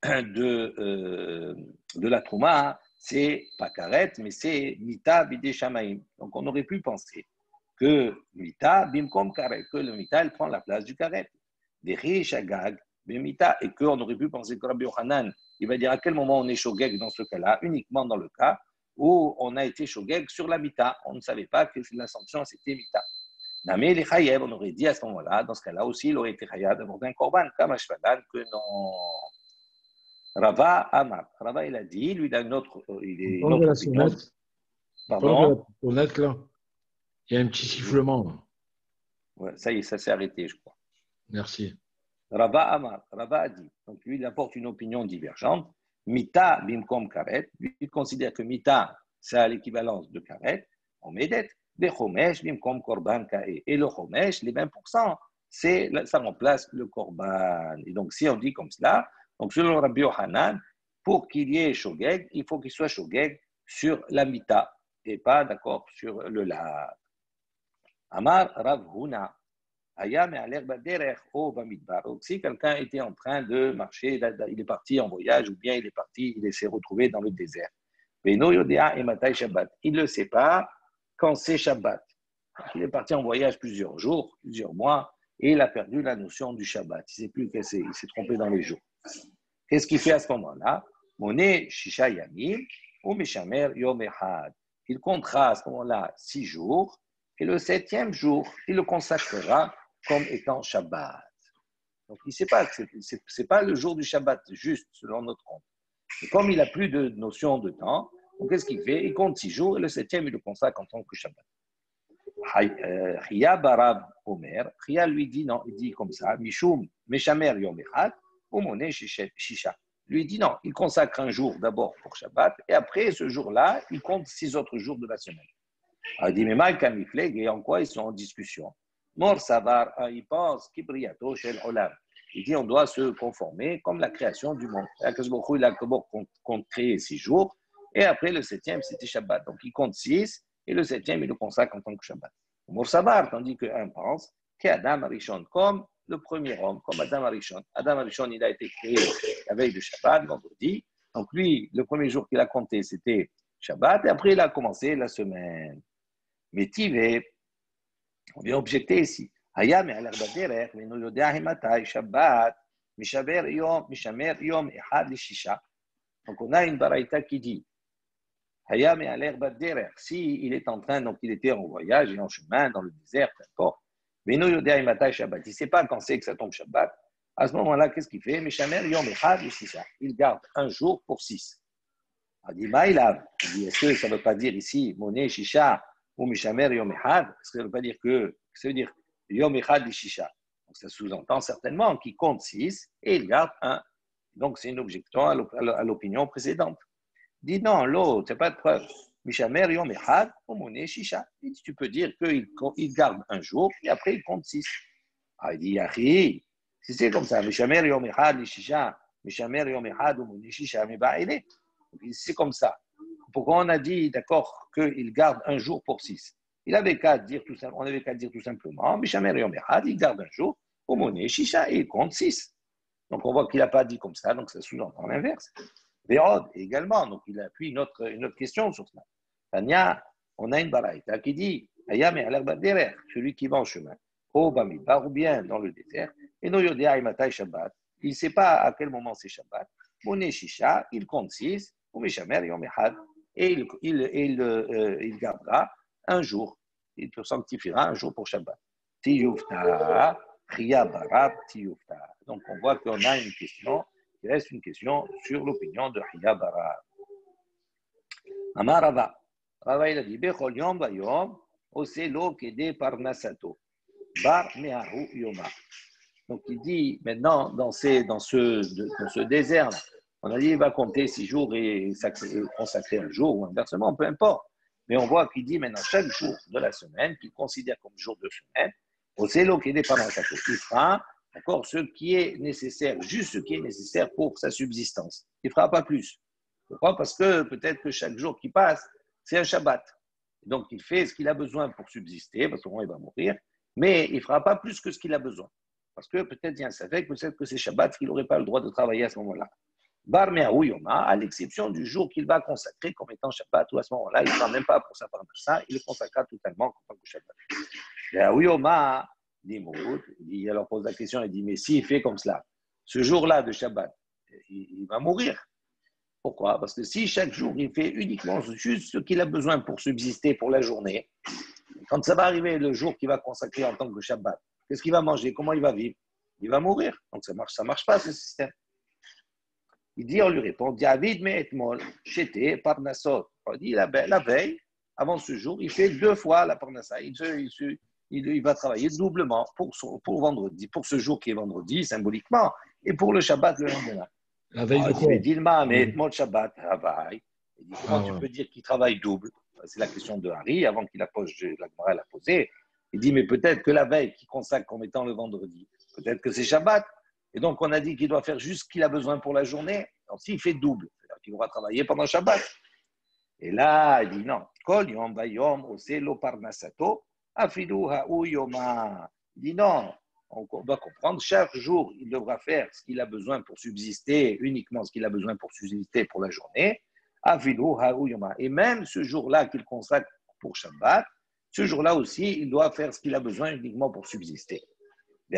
de la trouma, c'est pas karet, mais c'est mita bidé shamaim. Donc on aurait pu penser que mita bimkom karet, que le mita, elle prend la place du karet. Des riches agag, mita, et qu'on aurait pu penser que Rabbi Yochanan, il va dire à quel moment on est shogeg dans ce cas-là, uniquement dans le cas où on a été shogeg sur la mita. On ne savait pas que la sanction c'était mita. Mais les chayev, on aurait dit à ce moment-là, dans ce cas-là aussi, il aurait été chayav d'avoir un korban, comme Ashvadan, que non. Rava Amar. Rava, il a dit, lui, il a une autre, une Enlevez autre la opinion. sonnette. Enlevez Pardon? la sonnette, là. Il y a un petit sifflement, là. Ouais, ça y est, ça s'est arrêté, je crois. Merci. Rava Amar. Rava a dit. Donc, lui, il apporte une opinion divergente. Mita bimkom karet. Lui, il considère que mita, c'est à l'équivalence de karet. On médite. Les chomesh bimkom korban kae. Et le chomesh, les 20%, ça remplace le korban. Et donc, si on dit comme cela, donc selon Rabbi Yochanan, pour qu'il y ait shogeg, il faut qu'il soit shogeg sur la mita et pas, d'accord, sur le la. Amar Rav Huna. Donc, si quelqu'un était en train de marcher, il est parti en voyage ou bien il s'est retrouvé dans le désert. Il ne le sait pas quand c'est Shabbat. Il est parti en voyage plusieurs jours, plusieurs mois, et il a perdu la notion du Shabbat. Il ne sait plus il s'est trompé dans les jours. Qu'est-ce qu'il fait à ce moment-là? Moné Shisha Yamim ou Mishamer Yom Echad. Il comptera à ce moment-là 6 jours, et le 7e jour, il le consacrera comme étant Shabbat. Donc, il ne sait pas que ce n'est pas le jour du Shabbat, juste selon notre compte. Et comme il n'a plus de notion de temps, donc qu'est-ce qu'il fait? Il compte 6 jours et le 7e, il le consacre en tant que Shabbat. Chia Barab Omer, Chia lui dit non, il dit comme ça, Mishum Meshamer Yom Echad, Omone Shisha. Lui dit non, il consacre un jour d'abord pour Shabbat et après ce jour-là, il compte 6 autres jours de la semaine. Il dit, mais Mike Kamifleg, et en quoi ils sont en discussion? Mor Savar, il pense, Kibriyato Shel Olam. Il dit, on doit se conformer comme la création du monde. Il a compte créer 6 jours, et après le 7e, c'était Shabbat. Donc il compte 6, et le 7e, il le consacre en tant que Shabbat. Mor Savar, tandis qu'un pense, qu'Adam Arishon, comme le premier homme, comme Adam Arishon. Adam Arishon, il a été créé la veille de Shabbat, vendredi. Donc lui, le premier jour qu'il a compté, c'était Shabbat, et après il a commencé la semaine. Mais Tivé, on vient objecter ici. Haya me aler baderech, mais nous yodeah matai Shabbat, mishamer yom echad lishisha. Donc on a une baraïta qui dit, Haya me aler baderech, si il est en train, donc il était en voyage et en chemin dans le désert, d'accord. Mais nous yodeah matai Shabbat. Il ne sait pas quand c'est que ça tombe Shabbat. À ce moment-là, qu'est-ce qu'il fait? Mishamer yom echad lishisha. Il garde un jour pour 6. Il dit, Maïlav. Il dit, est-ce que ça ne veut pas dire ici, Moné, Shisha, ou Mishamer Yom Echad? Est-ce que ça veut pas dire que, ça veut dire Yom Echad et Shisha? Donc ça sous-entend certainement qu'il compte 6 et il garde 1. Donc c'est une objection à l'opinion précédente. Il dit, non, l'autre, ce n'est pas de preuve. Mishamer Yom Echad, ou Moné, Shisha. Il dit, tu peux dire qu'il garde un jour et après il compte 6. Il dit, Yahi, si c'est comme ça, Mishamer Yom Echad, Shisha, Mishamer Yom Echad, ou Moné, Shisha, mais Ba'ile. C'est comme ça. Pourquoi on a dit, d'accord, qu'il garde un jour pour 6? On avait qu'à dire tout simplement, Mishamer Yom Echad, il garde un jour, au Moné, Shisha, et il compte 6. Donc on voit qu'il n'a pas dit comme ça, donc ça sous-entend l'inverse. Vérod également, donc il appuie une autre question sur cela. Tania, on a une baraïta qui dit, Ayame aler baderer, celui qui va en chemin, au Bamidbar ou bien dans le désert, et no yodea imatai Shabbat, il ne sait pas à quel moment c'est Shabbat, Moné Shisha, il compte 6, ou Mishamer Yom Echad, et il gardera un jour, il sanctifiera un jour pour Shabbat. Tiyufta, Priya Barab, Tiyufta. Donc on voit qu'on a une question, qui reste une question sur l'opinion de Priya Barab. Amar Rava. Rava il a dit, Bechol Yom Bayom, Oselo Kede Parnasato, Bar Meharu Yoma. Donc il dit maintenant dans ce désert-là, on a dit il va compter 6 jours et consacrer un jour ou inversement, peu importe. Mais on voit qu'il dit maintenant chaque jour de la semaine, qu'il considère comme jour de semaine, c'est l'eau qui est dépendant de chaque jour. Il fera encore ce qui est nécessaire, juste ce qui est nécessaire pour sa subsistance. Il ne fera pas plus. Pourquoi? Parce que peut-être que chaque jour qui passe, c'est un Shabbat. Donc il fait ce qu'il a besoin pour subsister, parce qu'au moins il va mourir. mais il ne fera pas plus que ce qu'il a besoin. Parce que peut-être il y a un safek, peut-être que c'est Shabbat qu'il n'aurait pas le droit de travailler à ce moment-là. Bar Me'ahu Yoma, à l'exception du jour qu'il va consacrer comme étant Shabbat, ou à ce moment-là, il ne fera même pas pour sa parnassa, il le consacrera totalement en tant que Shabbat. Me'ahu Yoma, il alors pose la question, il dit, mais s'il fait comme cela, ce jour-là de Shabbat, il va mourir. Pourquoi? Parce que si chaque jour il fait uniquement juste ce qu'il a besoin pour subsister pour la journée, quand ça va arriver le jour qu'il va consacrer en tant que Shabbat, qu'est-ce qu'il va manger? Comment il va vivre? Il va mourir. Donc ça marche pas ce système. Il dit, on lui répond, David mais etmol, chete parnassot. On dit la veille, avant ce jour, il fait 2 fois la parnassa. Il va travailler doublement pour vendredi, pour ce jour qui est vendredi symboliquement, et pour le Shabbat le lendemain. La veille de quoi? Il dit, mais etmol Shabbat travaille. Il dit, comment tu peux dire qu'il travaille double? C'est la question de Harry, avant qu'il la pose, la Gemara l'a posée. Il dit, mais peut-être que la veille qu'il consacre comme étant le vendredi, peut-être que c'est Shabbat. Et donc, on a dit qu'il doit faire juste ce qu'il a besoin pour la journée. Alors, s'il fait double, c'est-à-dire qu'il aura travaillé pendant Shabbat. Et là, il dit non. Kol yom bayom oselo parnasato afidu ha'u yoma. Il dit non. On doit comprendre, chaque jour, il devra faire ce qu'il a besoin pour subsister, uniquement ce qu'il a besoin pour subsister pour la journée. Afidu ha'u yoma. Et même ce jour-là qu'il consacre pour Shabbat, ce jour-là aussi, il doit faire ce qu'il a besoin uniquement pour subsister. Il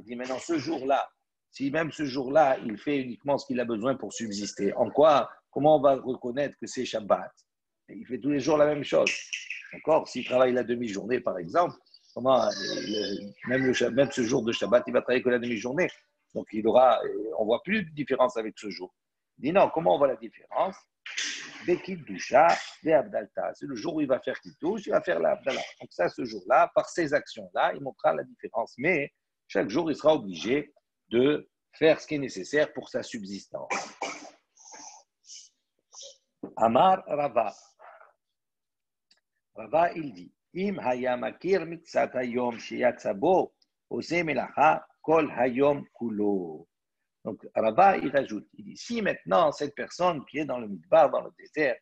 dit maintenant ce jour-là, si même ce jour-là, il fait uniquement ce qu'il a besoin pour subsister, en quoi, comment on va reconnaître que c'est Shabbat? Il fait tous les jours la même chose. Encore, s'il travaille la demi-journée, par exemple, comment, même ce jour de Shabbat, il va travailler que la demi-journée. Donc, on ne voit plus de différence avec ce jour. Il dit non, comment on voit la différence? Bekidusha de Abdalta. C'est le jour où il va faire Kiddush, il va faire l'Abdallah. Donc ça, ce jour-là, par ces actions-là, il montrera la différence. Mais chaque jour, il sera obligé de faire ce qui est nécessaire pour sa subsistance. Amar Rava. Rava, il dit, Im hayam akir mitzat hayom sheyatzabo ose melacha kol hayom kulo. Donc, Rava, il rajoute, il dit, si maintenant cette personne qui est dans le midbar, dans le désert,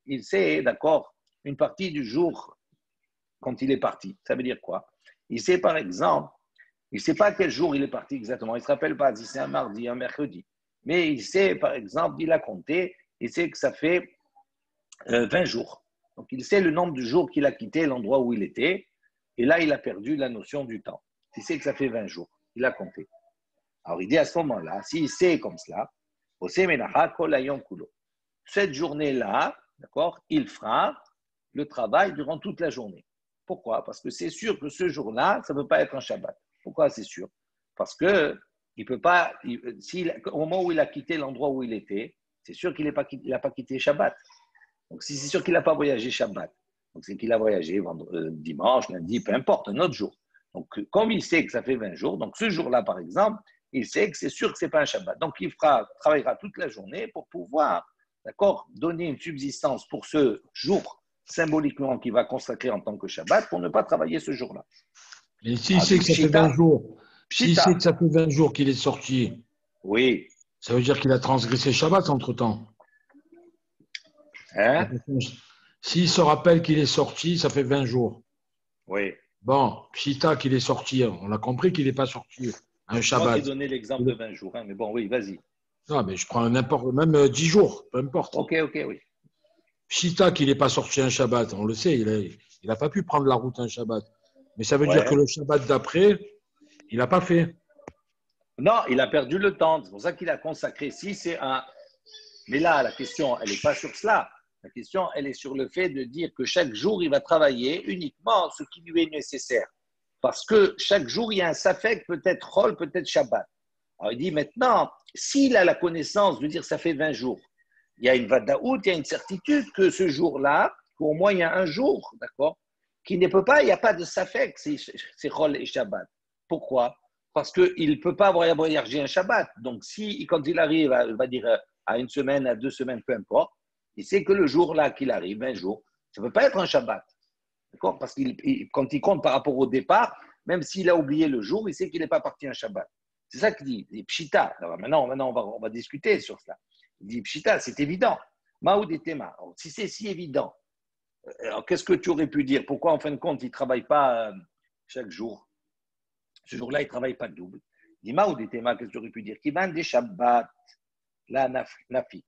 il sait, d'accord, une partie du jour quand il est parti. Ça veut dire quoi? Il sait, par exemple, il ne sait pas quel jour il est parti exactement. Il ne se rappelle pas si c'est un mardi, un mercredi. Mais il sait, par exemple, il a compté, il sait que ça fait 20 jours. Donc, il sait le nombre de jours qu'il a quitté l'endroit où il était. Et là, il a perdu la notion du temps. Il sait que ça fait 20 jours. Il a compté. Alors, il dit à ce moment-là, s'il sait comme cela, cette journée-là, d'accord, il fera le travail durant toute la journée. Pourquoi? Parce que c'est sûr que ce jour-là, ça ne peut pas être un Shabbat. Pourquoi c'est sûr? Parce que il peut pas, au moment où il a quitté l'endroit où il était, c'est sûr qu'il n'a pas quitté Shabbat. Donc, si c'est sûr qu'il n'a pas voyagé Shabbat, donc c'est qu'il a voyagé dimanche, lundi, peu importe, un autre jour. Donc, comme il sait que ça fait 20 jours, donc ce jour-là, par exemple, il sait que c'est sûr que ce n'est pas un Shabbat. Donc, il travaillera toute la journée pour pouvoir, d'accord, donner une subsistance pour ce jour symboliquement qu'il va consacrer en tant que Shabbat pour ne pas travailler ce jour-là. Et s'il sait que ça fait 20 jours, s'il sait que ça fait 20 jours qu'il est sorti, oui. Ça veut dire qu'il a transgressé Shabbat entre-temps. Hein? S'il se rappelle qu'il est sorti, ça fait 20 jours. Oui. Bon, Pshita qu'il est sorti, on a compris qu'il n'est pas sorti un Shabbat. Moi, j'ai donné l'exemple de 20 jours, hein, mais bon, oui, vas-y. Non, mais je prends n'importe, même 10 jours, peu importe. Ok, oui. Pshita qu'il n'est pas sorti un Shabbat, on le sait, il n'a pas pu prendre la route un Shabbat. Mais ça veut dire que le Shabbat d'après, il n'a pas fait. Non, il a perdu le temps. C'est pour ça qu'il a consacré. Si c'est un. Mais là, la question, elle n'est pas sur cela. La question, elle est sur le fait de dire que chaque jour, il va travailler uniquement ce qui lui est nécessaire. Parce que chaque jour, il y a un safek, peut-être Chol, peut-être Shabbat. Alors, il dit maintenant, s'il a la connaissance de dire ça fait 20 jours, il y a une vadaout, il y a une certitude que ce jour-là, qu'au moins il y a un jour, d'accord, qui ne peut pas, il n'y a pas de safek, c'est Chol et Shabbat. Pourquoi? Parce qu'il ne peut pas voyager un Shabbat. Donc, quand il arrive, on va dire à une semaine, à 2 semaines, peu importe, il sait que le jour-là qu'il arrive, 20 jours, ça ne peut pas être un Shabbat. D'accord? Parce que quand il compte par rapport au départ, même s'il a oublié le jour, il sait qu'il n'est pas parti un Shabbat. C'est ça qu'il dit, Pshita. Alors maintenant, on va discuter sur cela. Il dit Pshita, c'est évident. Maoudetema. Si c'est si évident, alors qu'est-ce que tu aurais pu dire? Pourquoi en fin de compte, il ne travaille pas chaque jour? Ce jour-là, il ne travaille pas double. Dis Maoudetema, qu'est-ce que tu aurais pu dire? Qui vend des Shabbat, la nafik.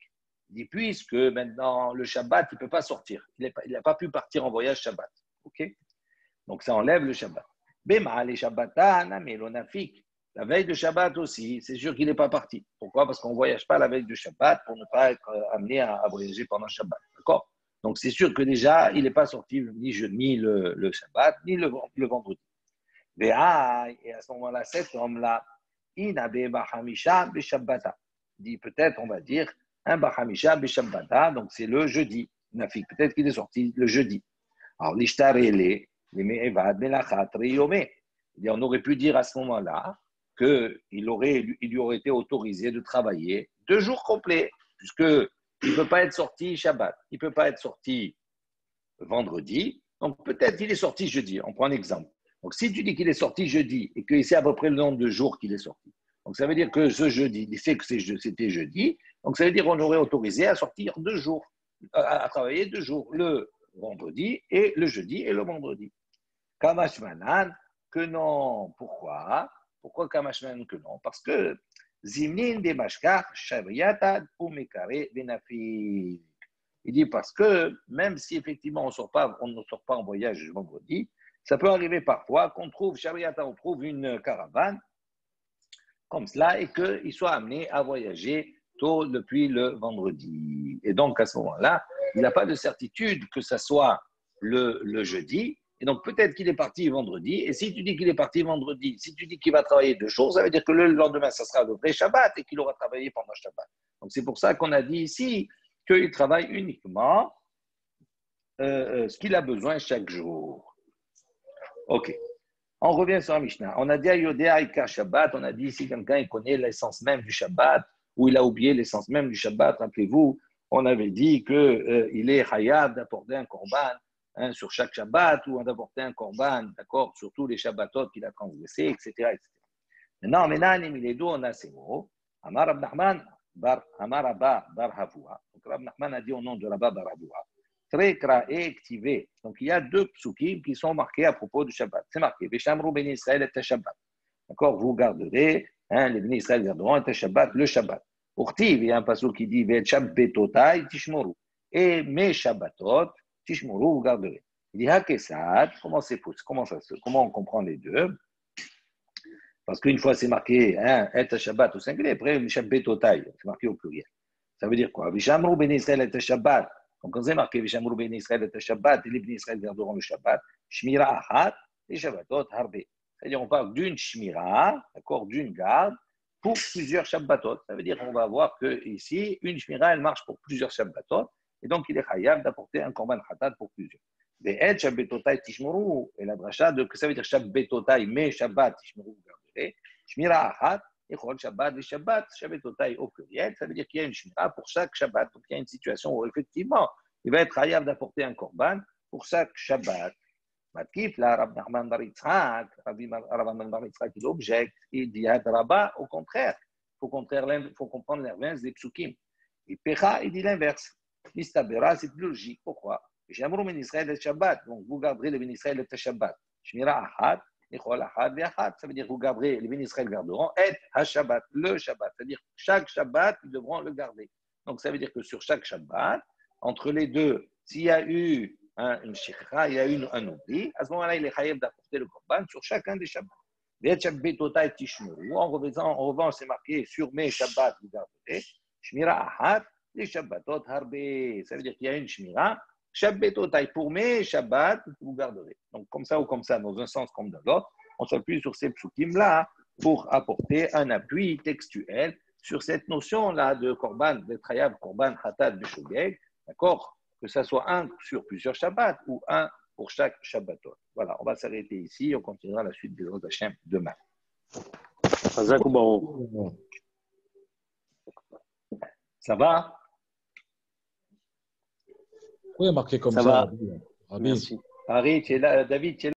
Il dit, puisque maintenant, le Shabbat, il ne peut pas sortir. Il n'a pas pu partir en voyage Shabbat. OK? Donc, ça enlève le Shabbat. Bema, les Shabbata, namelo nafik. La veille de Shabbat aussi, c'est sûr qu'il n'est pas parti. Pourquoi? Parce qu'on ne voyage pas la veille de Shabbat pour ne pas être amené à voyager pendant Shabbat. D'accord? Donc, c'est sûr que déjà, il n'est pas sorti ni le Shabbat, ni le vendredi. Et à ce moment-là, cet homme-là, inabe bahamisha beshabbata. Dit peut-être, on va dire, un bahamisha beshabbata, donc c'est le jeudi. Nafik, peut-être qu'il est sorti le jeudi. Alors, l'ishtarele, les me'evad, melachat, reyome. On aurait pu dire à ce moment-là qu'il lui aurait été autorisé de travailler 2 jours complets, puisqu'il ne peut pas être sorti Shabbat, il ne peut pas être sorti vendredi, donc peut-être qu'il est sorti jeudi. On prend un exemple. Donc si tu dis qu'il est sorti jeudi et qu'il sait à peu près le nombre de jours qu'il est sorti, donc ça veut dire que ce jeudi, il sait que c'était jeudi, donc ça veut dire qu'on aurait autorisé à sortir 2 jours, à travailler 2 jours, le vendredi et le jeudi et le vendredi. Kamashmanan, que non. Pourquoi? Pourquoi Kamashmanan que non? Parce que Zimnin de Mashkar, Shabriata, Umekare, Benafik. Il dit parce que même si effectivement on ne sort pas en voyage vendredi, ça peut arriver parfois qu'on trouve, Shabriata, on trouve une caravane comme cela et qu'il soit amené à voyager tôt depuis le vendredi. Et donc à ce moment-là, il n'a pas de certitude que ce soit le jeudi. Et donc, peut-être qu'il est parti vendredi. Et si tu dis qu'il est parti vendredi, si tu dis qu'il va travailler 2 jours, ça veut dire que le lendemain, ça sera le vrai Shabbat et qu'il aura travaillé pendant Shabbat. Donc, c'est pour ça qu'on a dit ici qu'il travaille uniquement ce qu'il a besoin chaque jour. OK. On revient sur la Mishnah. On a dit à Yodéa Ika Shabbat, on a dit si quelqu'un il connaît l'essence même du Shabbat ou il a oublié l'essence même du Shabbat, rappelez-vous, on avait dit qu'il est Hayab d'apporter un korban sur chaque Shabbat ou d'apporter un korban, d'accord, sur tous les Shabbatot qu'il a transgressés, etc., etc. Maintenant, on a ces mots. Amar Rab Nachman Amar Abba bar Havua. Donc Rab Nachman a dit au nom de Rabba bar Havua. Activé. Donc, il y a 2 psukim qui sont marqués à propos du Shabbat. C'est marqué, Veshamru ben Israël et Shabbat. D'accord, vous garderez, les ben Israël garderont et Shabbat, le Shabbat. Urtiv, il y a un passage qui dit, Ve Shabbatotai tishmoru. Et mes Shabbatot, tishmoru, vous garderez. Il dit, Hakesad, comment on comprend les deux? Parce qu'une fois c'est marqué, et Shabbat au singulier, après, Shabbatotai, c'est marqué au pluriel. Ça veut dire quoi? Veshamru ben Israël et Shabbat. Donc, quand c'est marqué Vishamru ben Israël et Shabbat, et les ben Israël garderont le Shabbat, Shmira Achat, et Shabbatot Harbe. C'est-à-dire, on parle d'une Shmira, d'accord, d'une garde, pour plusieurs Shabbatot. Ça veut dire qu'on va voir qu'ici, une Shmira, elle marche pour plusieurs Shabbatot, et donc il est Hayab d'apporter un Korban Khatat pour plusieurs. Des Ed Shabbatotai Tishmuru, et la dracha, que ça veut dire Shabbatotai, mais Shabbat Tishmuru, vous garderez, Shmira Achat, et Chol Shabbat, les Shabbat, Shabbatotai au pluriel, ça veut dire qu'il y a une Shmira pour chaque Shabbat. Donc il y a une situation où effectivement, il va être hayab d'apporter un korban pour chaque Shabbat. Matkif, là, Rav Nachman bar Yitzhak, Rav Nachman bar Yitzhak, il objecte, il dit Rabbah, au contraire. Il faut comprendre l'inverse des psukim. Et Pecha, il dit l'inverse. Mistabera, c'est plus logique. Pourquoi? J'aimerais ben Israël et Shabbat. Donc vous garderez le ben Israël et Shabbat. Shmira Ahad, ça veut dire que vous garderez, les ben Israël garderont et ha-Shabbat, le Shabbat. C'est-à-dire chaque Shabbat, ils devront le garder. Donc ça veut dire que sur chaque Shabbat, entre les deux, s'il y a eu une shikha, il y a eu un oubli, à ce moment-là, il est chayav d'apporter le korban sur chacun des Shabbats. En revanche, c'est marqué sur mes Shabbats, vous garderez, Shmira Ahad, les Shabbatot Harbe. Ça veut dire qu'il y a une Shmira. Shabbatotai, pour mes Shabbats, vous garderez. Donc, comme ça ou comme ça, dans un sens comme dans l'autre, on s'appuie sur ces psukim-là pour apporter un appui textuel sur cette notion-là de korban, de trayab, korban, hatat, beshogeg, d'accord? Que ça soit un sur plusieurs Shabbats ou un pour chaque Shabbatot. Voilà, on va s'arrêter ici, on continuera la suite des autres Hachem demain. Ça va? Oui, marqué comme ça. Va. Merci. Harry, tu es là, David, tu es là?